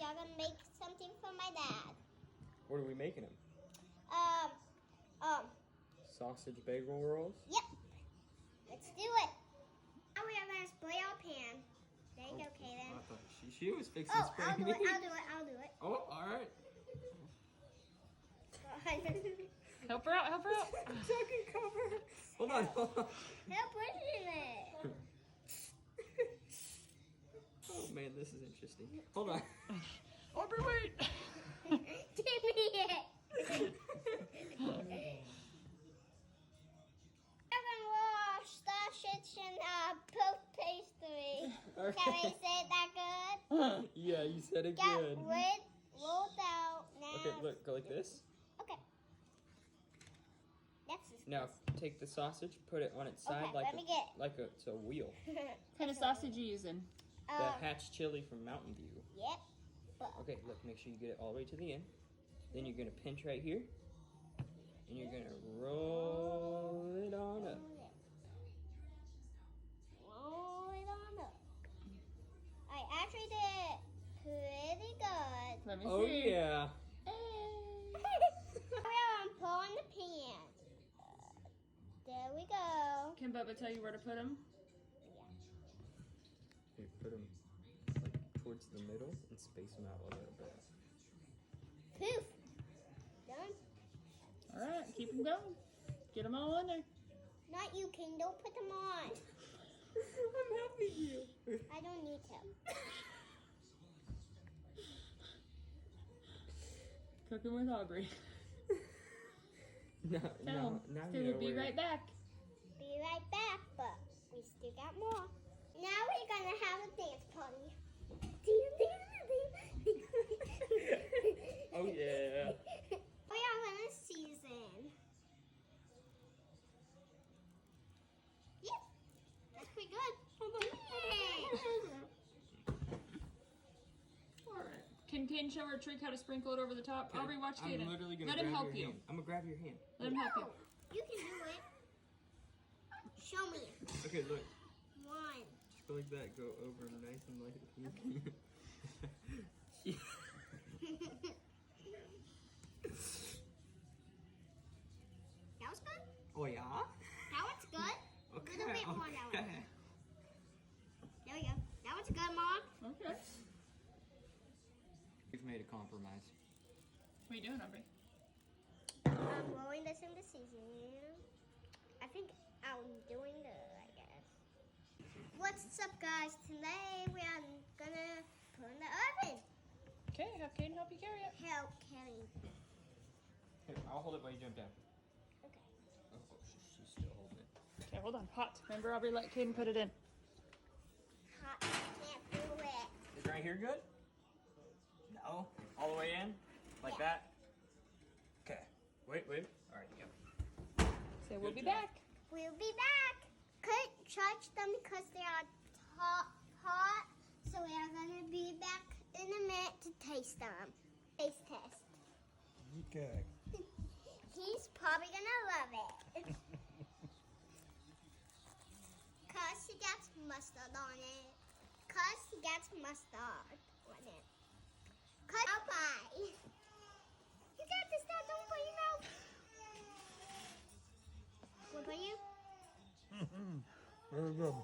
are gonna make something for my dad. What are we making them? Sausage bagel rolls? Yep. Let's do it. Now we are gonna spray our pan. There you go, Kaden. I thought she was fixing Oh, spray I'll do me. it. I'll do it. Oh, all right. Help her out, help her out. Talking cover. Hold on. Help pushing it. Oh man, this is interesting. Hold on. Aubrey, wait. Give me it. I'm gonna wash sausage and puff pastry. Okay. Can I say it that good? Yeah, you said it Got good. red rolled out. Now. Okay, look, go like this. Okay. That's just Now take the sausage, put it on its side Okay, let me get- like it's a wheel. What kind of sausage are you using? The Hatch chili from Mountain View. Yep. Okay, look, make sure you get it all the way to the end. Then you're gonna pinch right here, and you're gonna roll it on up. Roll it on up. I actually did pretty good. Let me Oh see. yeah. Hey. I'm pulling the pan. There we go. Can Bubba tell you where to put them? Okay, put them like towards the middle and space them out a little bit. Poof. Done. All right, keep them going. Get them all in there. Not you, King. Don't put them on. I'm helping you. I don't need to. Cooking with Aubrey. No, Tell now him. you We'll know be where- right back. Be right back, but we still got more. Now we're gonna have a dance party. Oh yeah. We are gonna season. Yep, that's pretty good. All right. Can Caden show her a trick how to sprinkle it over the top? Okay, Aubrey, watch I'm Caden. literally gonna Let him grab help your you. hand. I'm gonna grab your hand. Let him help you. No, you can do it. Show me. Okay, look. One. Just go like that. Go over nice and light. That was good. Oh yeah. That one's good. Okay. A little bit more that one. Okay. There we go. That one's good, Mom. Okay. We've made a compromise. What are you doing, Aubrey? I'm rolling this in the seasoning. I think I'm doing I guess. What's up, guys? Today we are gonna put in the oven. Okay, have Caden help you carry it. Help Kenny. Here, I'll hold it while you jump down. Okay. Oh, she's still holding it. Okay, hold on. Hot. Remember, Aubrey, let Caden put it in. Hot. Can't do it. Is right here good? No. All the way in? Like Yeah. that? Okay. Wait. All right, go. So we'll Good be job. back. We'll be back. Couldn't touch them because they are hot. So we are gonna be back in a minute to taste them. Taste test. Okay. He's probably gonna love it. Cause he gets mustard on it. Cause he gets mustard on it. Cause I'll buy. You got this, Dad. Don't put your mouth. What about you? Very good.